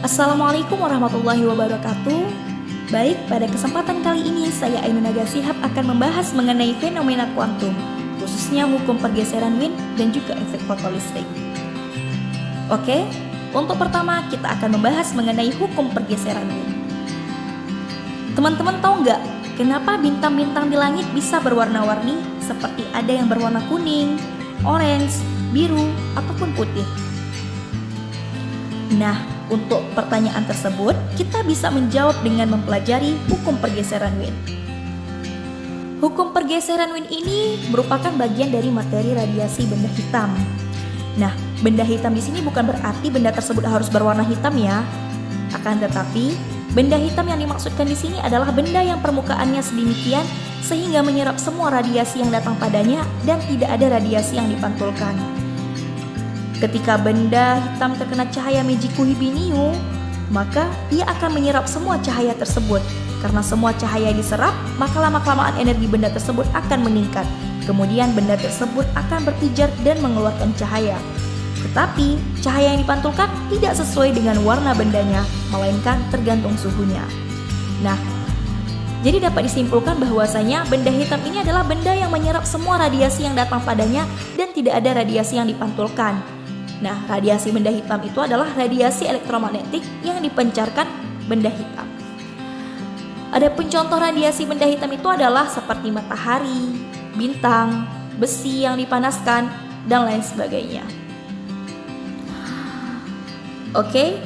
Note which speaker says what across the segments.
Speaker 1: Assalamualaikum warahmatullahi wabarakatuh. Baik, pada kesempatan kali ini saya Ainun Naga Shihab akan membahas mengenai fenomena kuantum, khususnya hukum pergeseran Wien dan juga efek fotolistrik. Oke, untuk pertama kita akan membahas mengenai hukum pergeseran Wien. Teman-teman tahu nggak kenapa bintang-bintang di langit bisa berwarna-warni seperti ada yang berwarna kuning, orange, biru, ataupun putih? Nah, untuk pertanyaan tersebut, kita bisa menjawab dengan mempelajari hukum pergeseran Wien. Hukum pergeseran Wien ini merupakan bagian dari materi radiasi benda hitam. Nah, benda hitam di sini bukan berarti benda tersebut harus berwarna hitam ya. Akan tetapi, benda hitam yang dimaksudkan di sini adalah benda yang permukaannya sedemikian sehingga menyerap semua radiasi yang datang padanya dan tidak ada radiasi yang dipantulkan. Ketika benda hitam terkena cahaya Meiji-Kuibi-Niu, maka ia akan menyerap semua cahaya tersebut. Karena semua cahaya diserap, maka lama-kelamaan energi benda tersebut akan meningkat. Kemudian benda tersebut akan berpijar dan mengeluarkan cahaya. Tetapi, cahaya yang dipantulkan tidak sesuai dengan warna bendanya, melainkan tergantung suhunya. Nah, jadi dapat disimpulkan bahwasanya benda hitam ini adalah benda yang menyerap semua radiasi yang datang padanya dan tidak ada radiasi yang dipantulkan. Nah, radiasi benda hitam itu adalah radiasi elektromagnetik yang dipancarkan benda hitam. Adapun contoh radiasi benda hitam itu adalah seperti matahari, bintang, besi yang dipanaskan, dan lain sebagainya. Oke,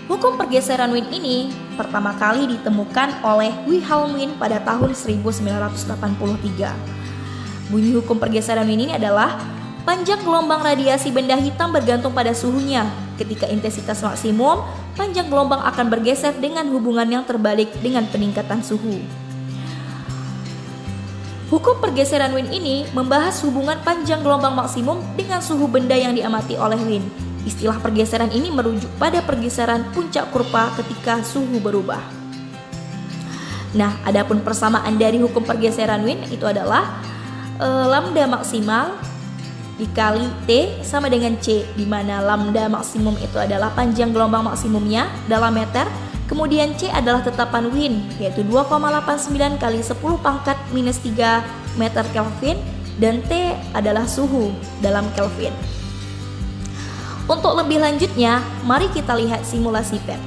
Speaker 1: hukum pergeseran Wien ini pertama kali ditemukan oleh Wilhelm Wien pada tahun 1983. Bunyi hukum pergeseran Wien ini adalah panjang gelombang radiasi benda hitam bergantung pada suhunya. Ketika intensitas maksimum, panjang gelombang akan bergeser dengan hubungan yang terbalik dengan peningkatan suhu. Hukum pergeseran Wien ini membahas hubungan panjang gelombang maksimum dengan suhu benda yang diamati oleh Wien. Istilah pergeseran ini merujuk pada pergeseran puncak kurva ketika suhu berubah. Nah, adapun persamaan dari hukum pergeseran Wien itu adalah lambda maksimal dikali T sama dengan C, di mana lambda maksimum itu adalah panjang gelombang maksimumnya dalam meter, kemudian C adalah tetapan Wien, yaitu 2,89 kali 10 pangkat minus 3 meter Kelvin, dan T adalah suhu dalam Kelvin. Untuk lebih lanjutnya, mari kita lihat simulasi PET.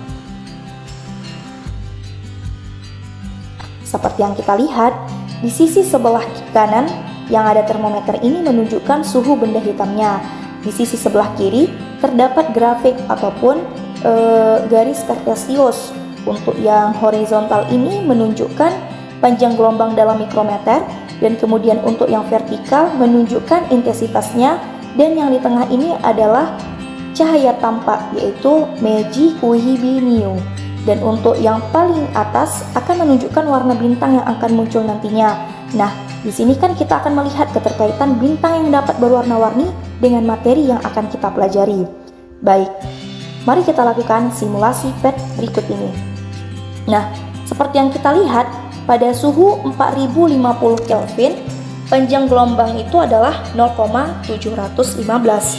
Speaker 1: Seperti yang kita lihat, di sisi sebelah kanan yang ada termometer ini menunjukkan suhu benda hitamnya. Di sisi sebelah kiri terdapat grafik ataupun garis kartesius. Untuk yang horizontal ini menunjukkan panjang gelombang dalam mikrometer, dan kemudian untuk yang vertikal menunjukkan intensitasnya, dan yang di tengah ini adalah cahaya tampak, yaitu Meiji-Kuibi-Niu. Dan untuk yang paling atas akan menunjukkan warna bintang yang akan muncul nantinya. Nah, di sini kan kita akan melihat keterkaitan bintang yang dapat berwarna-warni dengan materi yang akan kita pelajari. Baik, mari kita lakukan simulasi PET berikut ini. Nah, seperti yang kita lihat, pada suhu 4050 Kelvin, panjang gelombang itu adalah 0,715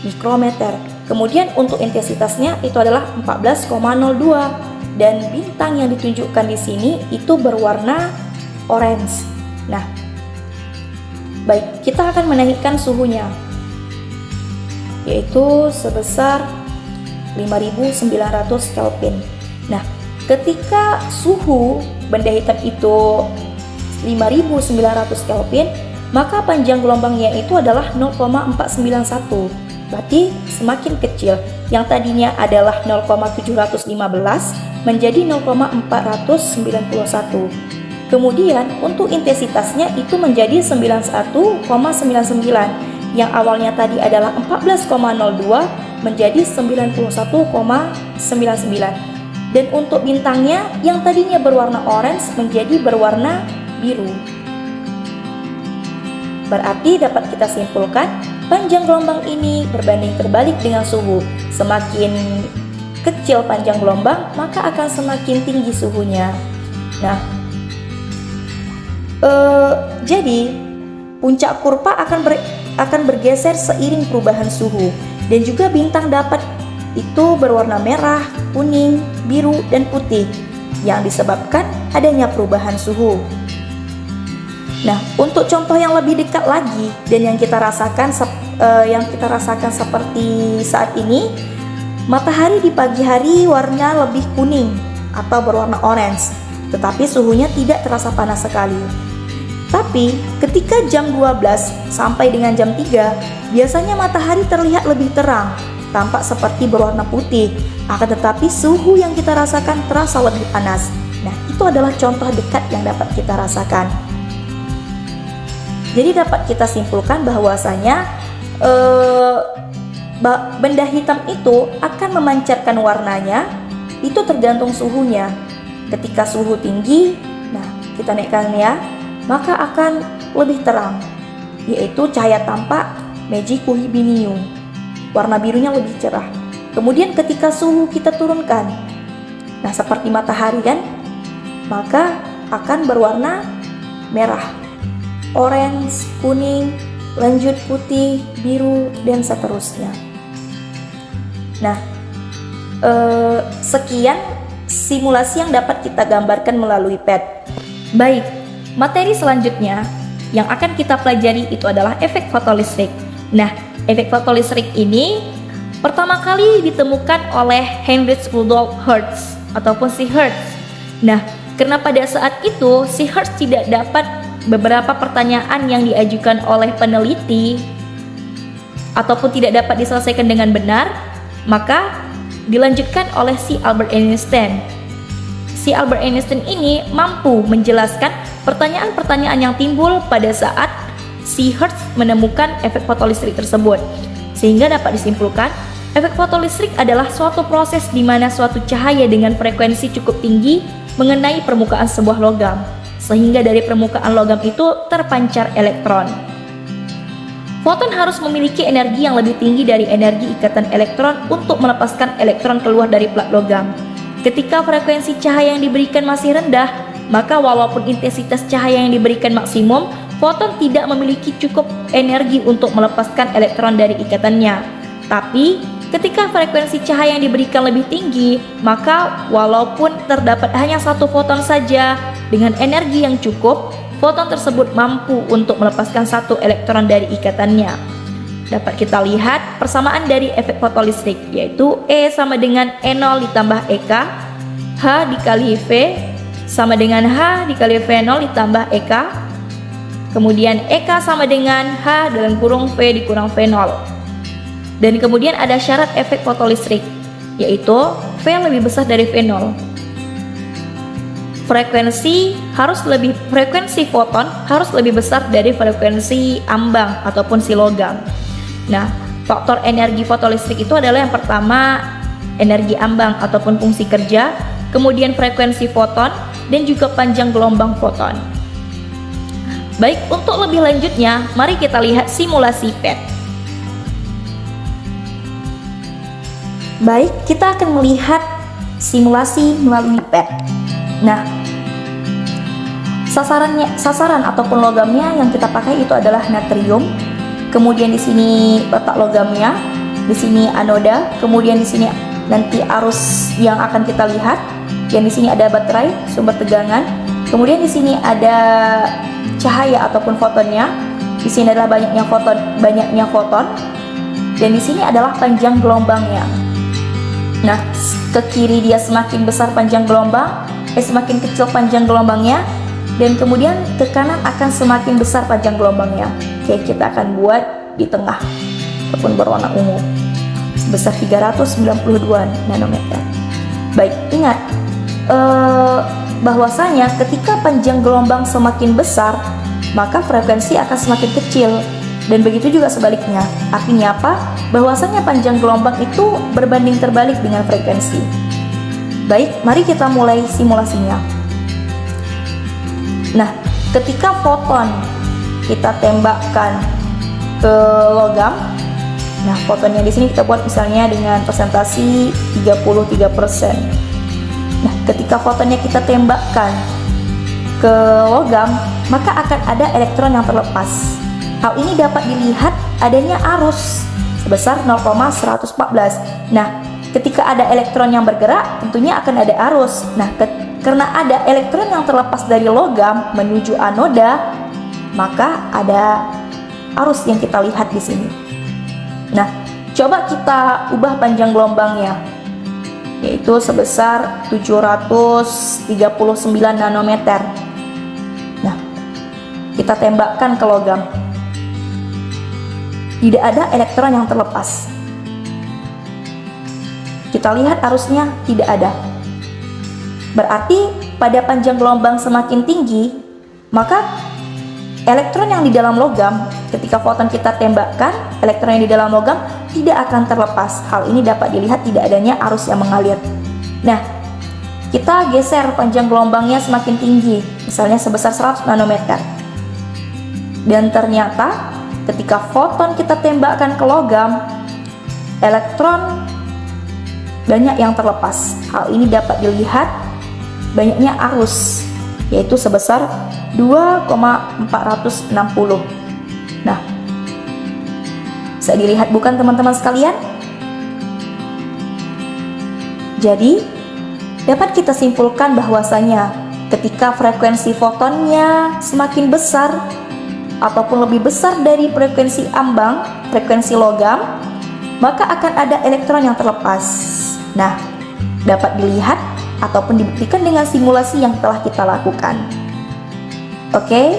Speaker 1: mikrometer. Kemudian untuk intensitasnya itu adalah 14,02, dan bintang yang ditunjukkan di sini itu berwarna orange. Nah, baik, kita akan menaikkan suhunya, yaitu sebesar 5900 Kelvin. Nah, ketika suhu benda hitam itu 5900 Kelvin, maka panjang gelombangnya itu adalah 0,491. Berarti semakin kecil. Yang tadinya adalah 0,715 menjadi 0,491. Kemudian untuk intensitasnya itu menjadi 91,99. Yang awalnya tadi adalah 14,02 menjadi 91,99. Dan untuk bintangnya yang tadinya berwarna orange menjadi berwarna biru. Berarti dapat kita simpulkan panjang gelombang ini berbanding terbalik dengan suhu. Semakin kecil panjang gelombang, maka akan semakin tinggi suhunya. Nah, jadi puncak kurva akan bergeser seiring perubahan suhu, dan juga bintang dapat itu berwarna merah, kuning, biru, dan putih yang disebabkan adanya perubahan suhu. Nah, untuk contoh yang lebih dekat lagi dan yang kita rasakan seperti saat ini, matahari di pagi hari warna lebih kuning atau berwarna orange, tetapi suhunya tidak terasa panas sekali. Tapi ketika jam 12 sampai dengan jam 3, biasanya matahari terlihat lebih terang, tampak seperti berwarna putih, akan tetapi suhu yang kita rasakan terasa lebih panas. Nah, itu adalah contoh dekat yang dapat kita rasakan. Jadi dapat kita simpulkan bahwasanya benda hitam itu akan memancarkan warnanya, itu tergantung suhunya. Ketika suhu tinggi, nah kita naikkan ya, maka akan lebih terang, yaitu cahaya tampak magikuhibinium, warna birunya lebih cerah. Kemudian ketika suhu kita turunkan, nah seperti matahari kan, maka akan berwarna merah, orange, kuning, lanjut putih, biru, dan seterusnya. Nah, sekian simulasi yang dapat kita gambarkan melalui PET. Baik, materi selanjutnya yang akan kita pelajari itu adalah efek fotolistrik. Nah, efek fotolistrik ini pertama kali ditemukan oleh Heinrich Rudolf Hertz ataupun si Hertz. Nah, karena pada saat itu si Hertz tidak dapat beberapa pertanyaan yang diajukan oleh peneliti ataupun tidak dapat diselesaikan dengan benar, maka dilanjutkan oleh si Albert Einstein. Si Albert Einstein ini mampu menjelaskan pertanyaan-pertanyaan yang timbul pada saat si Hertz menemukan efek fotolistrik tersebut. Sehingga dapat disimpulkan, efek fotolistrik adalah suatu proses di mana suatu cahaya dengan frekuensi cukup tinggi mengenai permukaan sebuah logam, sehingga dari permukaan logam itu terpancar elektron. Foton harus memiliki energi yang lebih tinggi dari energi ikatan elektron untuk melepaskan elektron keluar dari plat logam. Ketika frekuensi cahaya yang diberikan masih rendah, maka walaupun intensitas cahaya yang diberikan maksimum, foton tidak memiliki cukup energi untuk melepaskan elektron dari ikatannya. Tapi ketika frekuensi cahaya yang diberikan lebih tinggi, maka walaupun terdapat hanya satu foton saja dengan energi yang cukup, foton tersebut mampu untuk melepaskan satu elektron dari ikatannya. Dapat kita lihat persamaan dari efek fotolistrik, yaitu E sama dengan E0 ditambah EK, H dikali V sama dengan H dikali V0 ditambah EK, kemudian EK sama dengan H dalam kurung V dikurang V0. Dan kemudian ada syarat efek fotolistrik, yaitu V lebih besar dari V0. Frekuensi foton harus lebih besar dari frekuensi ambang ataupun si logam. Nah, faktor energi fotolistrik itu adalah yang pertama energi ambang ataupun fungsi kerja, kemudian frekuensi foton, dan juga panjang gelombang foton. Baik, untuk lebih lanjutnya, mari kita lihat simulasi PET. Baik, kita akan melihat simulasi melalui PET. Nah, sasaran ataupun logamnya yang kita pakai itu adalah natrium. Kemudian di sini letak logamnya, di sini anoda, kemudian di sini nanti arus yang akan kita lihat. Yang di sini ada baterai, sumber tegangan. Kemudian di sini ada cahaya ataupun fotonnya. Di sini adalah banyaknya foton. Dan di sini adalah panjang gelombangnya. Nah, ke kiri dia semakin besar panjang gelombang, semakin kecil panjang gelombangnya, dan kemudian ke kanan akan semakin besar panjang gelombangnya. Oke, kita akan buat di tengah ataupun berwarna ungu sebesar 392 nanometer. Baik, ingat bahwasanya ketika panjang gelombang semakin besar, maka frekuensi akan semakin kecil. Dan begitu juga sebaliknya. Artinya apa? Bahwasanya panjang gelombang itu berbanding terbalik dengan frekuensi. Baik, mari kita mulai simulasinya. Nah, ketika foton kita tembakkan ke logam, nah fotonnya di sini kita buat misalnya dengan persentasi 33%. Nah, ketika fotonnya kita tembakkan ke logam, maka akan ada elektron yang terlepas. Hal ini dapat dilihat adanya arus sebesar 0,114. Nah, ketika ada elektron yang bergerak, tentunya akan ada arus. Nah, karena ada elektron yang terlepas dari logam menuju anoda, maka ada arus yang kita lihat di sini. Nah, coba kita ubah panjang gelombangnya, yaitu sebesar 739 nanometer. Nah, kita tembakkan ke logam. Tidak ada elektron yang terlepas. Kita lihat arusnya tidak ada. Berarti pada panjang gelombang semakin tinggi, maka elektron yang di dalam logam, ketika foton kita tembakkan, elektron yang di dalam logam tidak akan terlepas. Hal ini dapat dilihat tidak adanya arus yang mengalir. Nah, kita geser panjang gelombangnya semakin tinggi, misalnya sebesar 100 nanometer. Dan ternyata ketika foton kita tembakkan ke logam, elektron banyak yang terlepas. Hal ini dapat dilihat banyaknya arus, yaitu sebesar 2,460. Nah, bisa dilihat bukan teman-teman sekalian? Jadi, dapat kita simpulkan bahwasanya ketika frekuensi fotonnya semakin besar ataupun lebih besar dari frekuensi ambang, frekuensi logam, maka akan ada elektron yang terlepas. Nah, dapat dilihat ataupun dibuktikan dengan simulasi yang telah kita lakukan. Oke?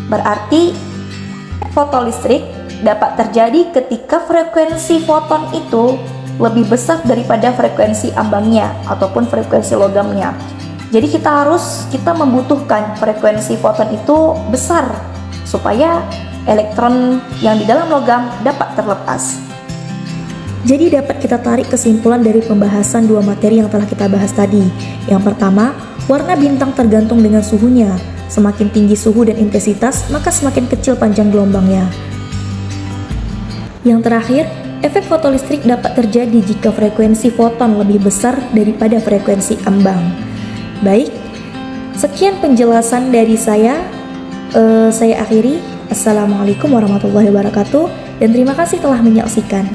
Speaker 1: Berarti fotolistrik dapat terjadi ketika frekuensi foton itu lebih besar daripada frekuensi ambangnya ataupun frekuensi logamnya. Jadi kita membutuhkan frekuensi foton itu besar supaya elektron yang di dalam logam dapat terlepas. Jadi dapat kita tarik kesimpulan dari pembahasan dua materi yang telah kita bahas tadi. Yang pertama, warna bintang tergantung dengan suhunya. Semakin tinggi suhu dan intensitas, maka semakin kecil panjang gelombangnya. Yang terakhir, efek fotolistrik dapat terjadi jika frekuensi foton lebih besar daripada frekuensi ambang. Baik, sekian penjelasan dari saya. Saya akhiri. Assalamualaikum warahmatullahi wabarakatuh, dan terima kasih telah menyaksikan.